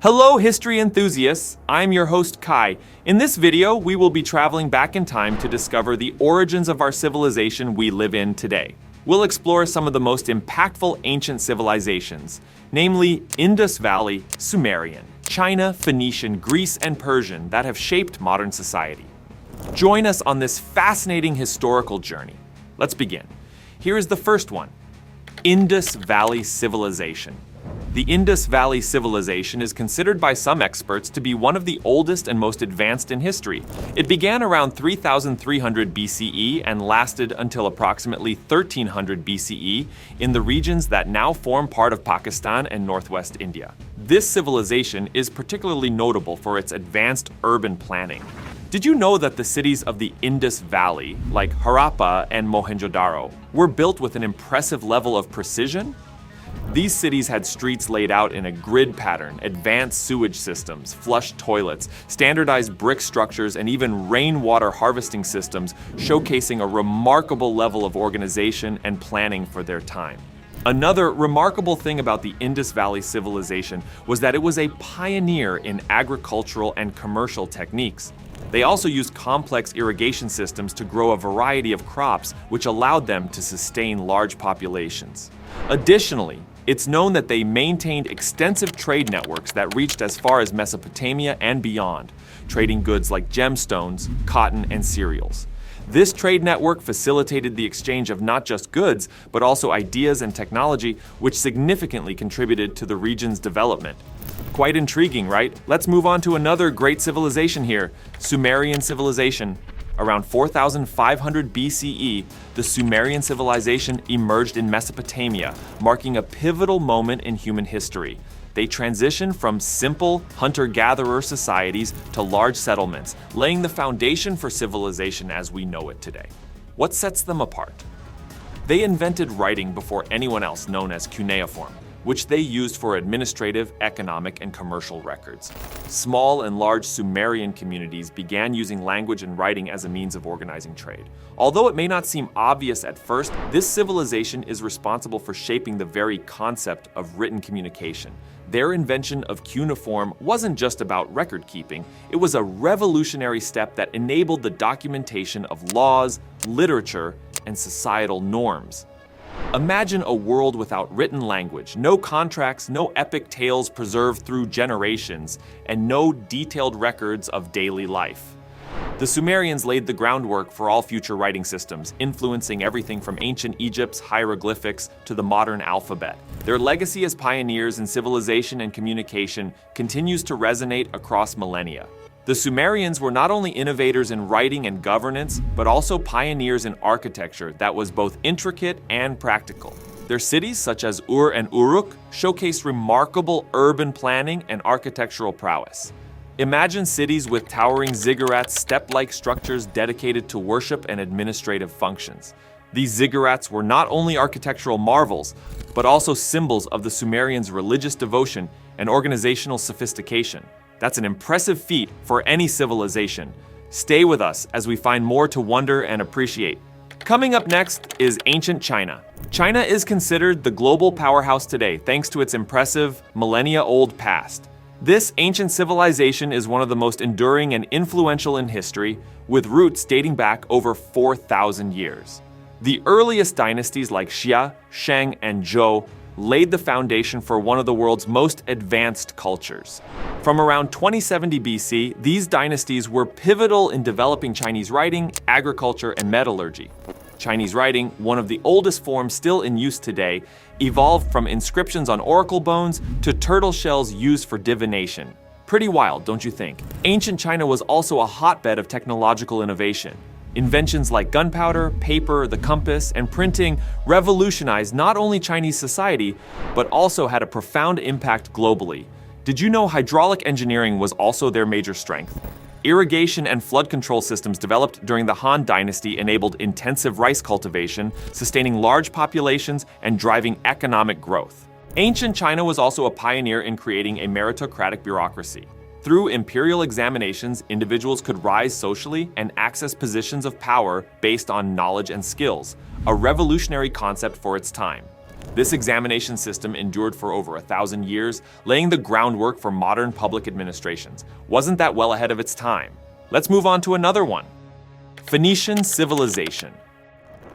Hello history enthusiasts, I'm your host Kai. In this video, we will be traveling back in time to discover the origins of our civilization we live in today. We'll explore some of the most impactful ancient civilizations, namely Indus Valley, Sumerian, China, Phoenician, Greece, and Persian that have shaped modern society. Join us on this fascinating historical journey. Let's begin. Here is the first one, Indus Valley Civilization. The Indus Valley Civilization is considered by some experts to be one of the oldest and most advanced in history. It began around 3300 BCE and lasted until approximately 1300 BCE in the regions that now form part of Pakistan and northwest India. This civilization is particularly notable for its advanced urban planning. Did you know that the cities of the Indus Valley, like Harappa and Mohenjo-daro, were built with an impressive level of precision? These cities had streets laid out in a grid pattern, advanced sewage systems, flush toilets, standardized brick structures, and even rainwater harvesting systems, showcasing a remarkable level of organization and planning for their time. Another remarkable thing about the Indus Valley Civilization was that it was a pioneer in agricultural and commercial techniques. They also used complex irrigation systems to grow a variety of crops, which allowed them to sustain large populations. Additionally, it's known that they maintained extensive trade networks that reached as far as Mesopotamia and beyond, trading goods like gemstones, cotton, and cereals. This trade network facilitated the exchange of not just goods, but also ideas and technology, which significantly contributed to the region's development. Quite intriguing, right? Let's move on to another great civilization here, Sumerian Civilization. Around 4500 BCE, the Sumerian civilization emerged in Mesopotamia, marking a pivotal moment in human history. They transitioned from simple hunter-gatherer societies to large settlements, laying the foundation for civilization as we know it today. What sets them apart? They invented writing before anyone else, known as cuneiform, which they used for administrative, economic, and commercial records. Small and large Sumerian communities began using language and writing as a means of organizing trade. Although it may not seem obvious at first, this civilization is responsible for shaping the very concept of written communication. Their invention of cuneiform wasn't just about record keeping, it was a revolutionary step that enabled the documentation of laws, literature, and societal norms. Imagine a world without written language, no contracts, no epic tales preserved through generations, and no detailed records of daily life. The Sumerians laid the groundwork for all future writing systems, influencing everything from ancient Egypt's hieroglyphics to the modern alphabet. Their legacy as pioneers in civilization and communication continues to resonate across millennia. The Sumerians were not only innovators in writing and governance, but also pioneers in architecture that was both intricate and practical. Their cities, such as Ur and Uruk, showcase remarkable urban planning and architectural prowess. Imagine cities with towering ziggurats, step-like structures dedicated to worship and administrative functions. These ziggurats were not only architectural marvels, but also symbols of the Sumerians' religious devotion and organizational sophistication. That's an impressive feat for any civilization. Stay with us as we find more to wonder and appreciate. Coming up next is ancient China. China is considered the global powerhouse today thanks to its impressive, millennia-old past. This ancient civilization is one of the most enduring and influential in history, with roots dating back over 4,000 years. The earliest dynasties like Xia, Shang, and Zhou laid the foundation for one of the world's most advanced cultures. From around 2070 BC, these dynasties were pivotal in developing Chinese writing, agriculture, and metallurgy. Chinese writing, one of the oldest forms still in use today, evolved from inscriptions on oracle bones to turtle shells used for divination. Pretty wild, don't you think? Ancient China was also a hotbed of technological innovation. Inventions like gunpowder, paper, the compass, and printing revolutionized not only Chinese society, but also had a profound impact globally. Did you know hydraulic engineering was also their major strength? Irrigation and flood control systems developed during the Han Dynasty enabled intensive rice cultivation, sustaining large populations and driving economic growth. Ancient China was also a pioneer in creating a meritocratic bureaucracy. Through imperial examinations, individuals could rise socially and access positions of power based on knowledge and skills, a revolutionary concept for its time. This examination system endured for over 1,000 years, laying the groundwork for modern public administrations. Wasn't that well ahead of its time? Let's move on to another one. Phoenician Civilization.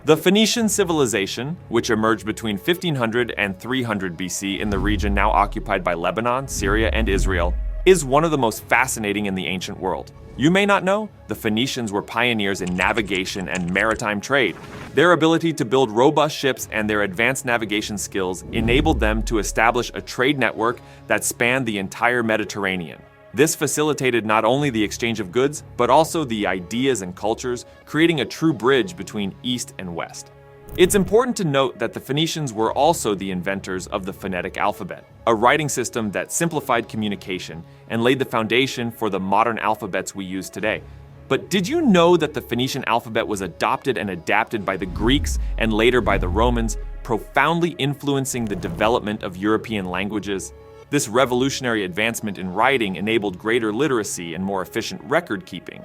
The Phoenician Civilization, which emerged between 1500 and 300 BC in the region now occupied by Lebanon, Syria, and Israel, is one of the most fascinating in the ancient world. You may not know, the Phoenicians were pioneers in navigation and maritime trade. Their ability to build robust ships and their advanced navigation skills enabled them to establish a trade network that spanned the entire Mediterranean. This facilitated not only the exchange of goods, but also the ideas and cultures, creating a true bridge between East and West. It's important to note that the Phoenicians were also the inventors of the phonetic alphabet, a writing system that simplified communication and laid the foundation for the modern alphabets we use today. But did you know that the Phoenician alphabet was adopted and adapted by the Greeks and later by the Romans, profoundly influencing the development of European languages? This revolutionary advancement in writing enabled greater literacy and more efficient record keeping.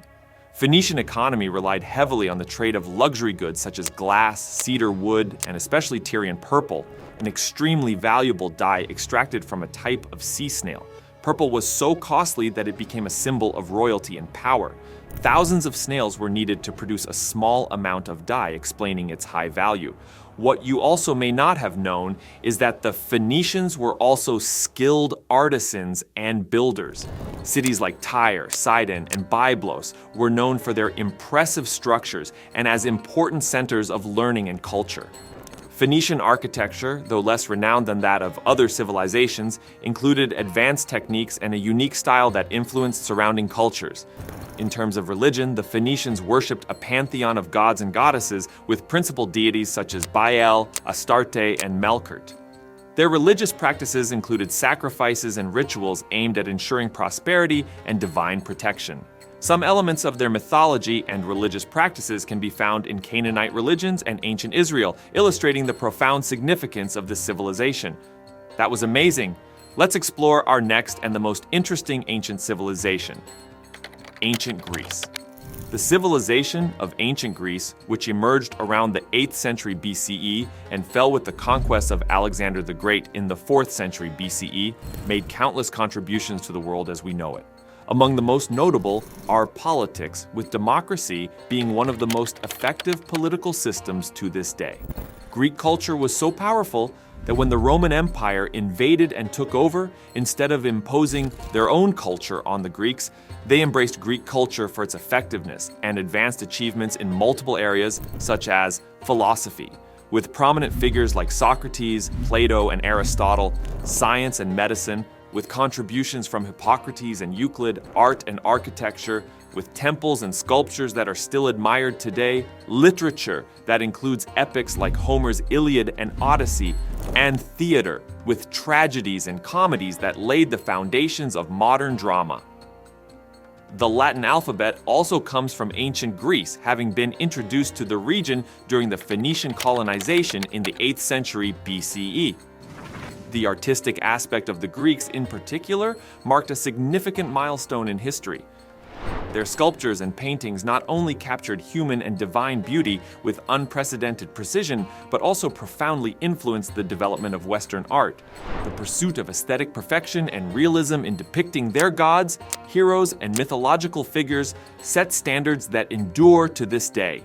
Phoenician economy relied heavily on the trade of luxury goods such as glass, cedar wood, and especially Tyrian purple, an extremely valuable dye extracted from a type of sea snail. Purple was so costly that it became a symbol of royalty and power. Thousands of snails were needed to produce a small amount of dye, explaining its high value. What you also may not have known is that the Phoenicians were also skilled artisans and builders. Cities like Tyre, Sidon, and Byblos were known for their impressive structures and as important centers of learning and culture. Phoenician architecture, though less renowned than that of other civilizations, included advanced techniques and a unique style that influenced surrounding cultures. In terms of religion, the Phoenicians worshipped a pantheon of gods and goddesses with principal deities such as Baal, Astarte, and Melkart. Their religious practices included sacrifices and rituals aimed at ensuring prosperity and divine protection. Some elements of their mythology and religious practices can be found in Canaanite religions and ancient Israel, illustrating the profound significance of this civilization. That was amazing. Let's explore our next and the most interesting ancient civilization. Ancient Greece. The civilization of ancient Greece, which emerged around the 8th century BCE and fell with the conquest of Alexander the Great in the 4th century BCE, made countless contributions to the world as we know it. Among the most notable are politics, with democracy being one of the most effective political systems to this day. Greek culture was so powerful that when the Roman Empire invaded and took over, instead of imposing their own culture on the Greeks, they embraced Greek culture for its effectiveness and advanced achievements in multiple areas such as philosophy, with prominent figures like Socrates, Plato, and Aristotle, science and medicine, with contributions from Hippocrates and Euclid, art and architecture, with temples and sculptures that are still admired today, literature that includes epics like Homer's Iliad and Odyssey, and theater, with tragedies and comedies that laid the foundations of modern drama. The Latin alphabet also comes from ancient Greece, having been introduced to the region during the Phoenician colonization in the 8th century BCE. The artistic aspect of the Greeks in particular marked a significant milestone in history. Their sculptures and paintings not only captured human and divine beauty with unprecedented precision, but also profoundly influenced the development of Western art. The pursuit of aesthetic perfection and realism in depicting their gods, heroes, and mythological figures set standards that endure to this day.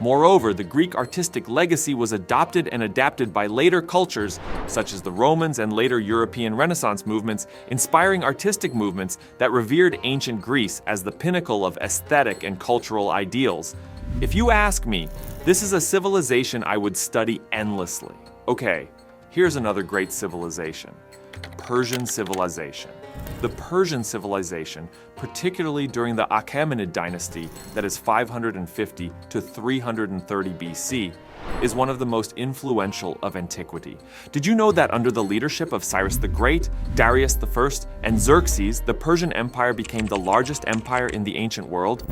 Moreover, the Greek artistic legacy was adopted and adapted by later cultures, such as the Romans and later European Renaissance movements, inspiring artistic movements that revered ancient Greece as the pinnacle of aesthetic and cultural ideals. If you ask me, this is a civilization I would study endlessly. Okay, here's another great civilization. Persian Civilization. The Persian Civilization, particularly during the Achaemenid dynasty, that is 550 to 330 BC, is one of the most influential of antiquity. Did you know that under the leadership of Cyrus the Great, Darius I, and Xerxes, the Persian Empire became the largest empire in the ancient world?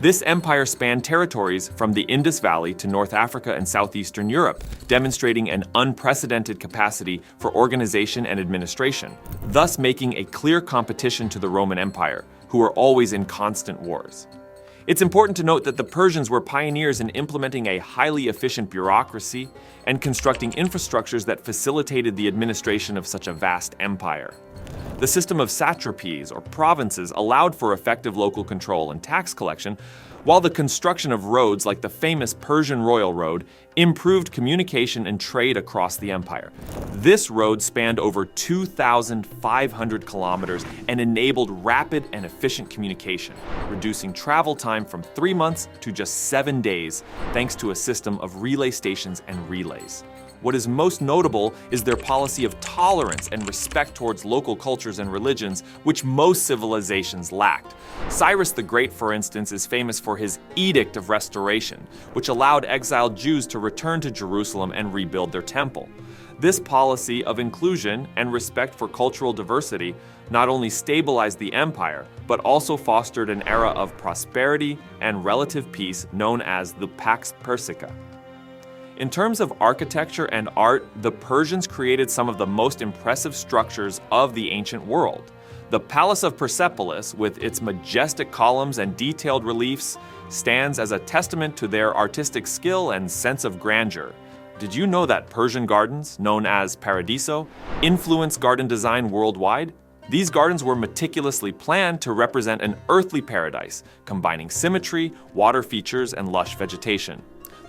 This empire spanned territories from the Indus Valley to North Africa and southeastern Europe, demonstrating an unprecedented capacity for organization and administration, thus making a clear competition to the Roman Empire, who were always in constant wars. It's important to note that the Persians were pioneers in implementing a highly efficient bureaucracy and constructing infrastructures that facilitated the administration of such a vast empire. The system of satrapies, or provinces, allowed for effective local control and tax collection, while the construction of roads like the famous Persian Royal Road improved communication and trade across the empire. This road spanned over 2,500 kilometers and enabled rapid and efficient communication, reducing travel time from 3 months to just 7 days, thanks to a system of relay stations and relays. What is most notable is their policy of tolerance and respect towards local cultures and religions, which most civilizations lacked. Cyrus the Great, for instance, is famous for his Edict of Restoration, which allowed exiled Jews to return to Jerusalem and rebuild their temple. This policy of inclusion and respect for cultural diversity not only stabilized the empire, but also fostered an era of prosperity and relative peace known as the Pax Persica. In terms of architecture and art, the Persians created some of the most impressive structures of the ancient world. The Palace of Persepolis, with its majestic columns and detailed reliefs, stands as a testament to their artistic skill and sense of grandeur. Did you know that Persian gardens, known as Paradiso, influence garden design worldwide? These gardens were meticulously planned to represent an earthly paradise, combining symmetry, water features, and lush vegetation.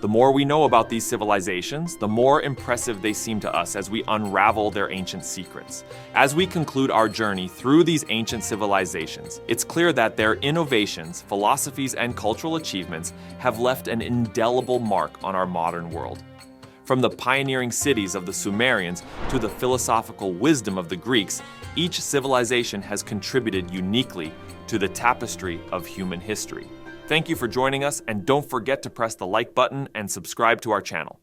The more we know about these civilizations, the more impressive they seem to us as we unravel their ancient secrets. As we conclude our journey through these ancient civilizations, it's clear that their innovations, philosophies, and cultural achievements have left an indelible mark on our modern world. From the pioneering cities of the Sumerians to the philosophical wisdom of the Greeks, each civilization has contributed uniquely to the tapestry of human history. Thank you for joining us, and don't forget to press the like button and subscribe to our channel.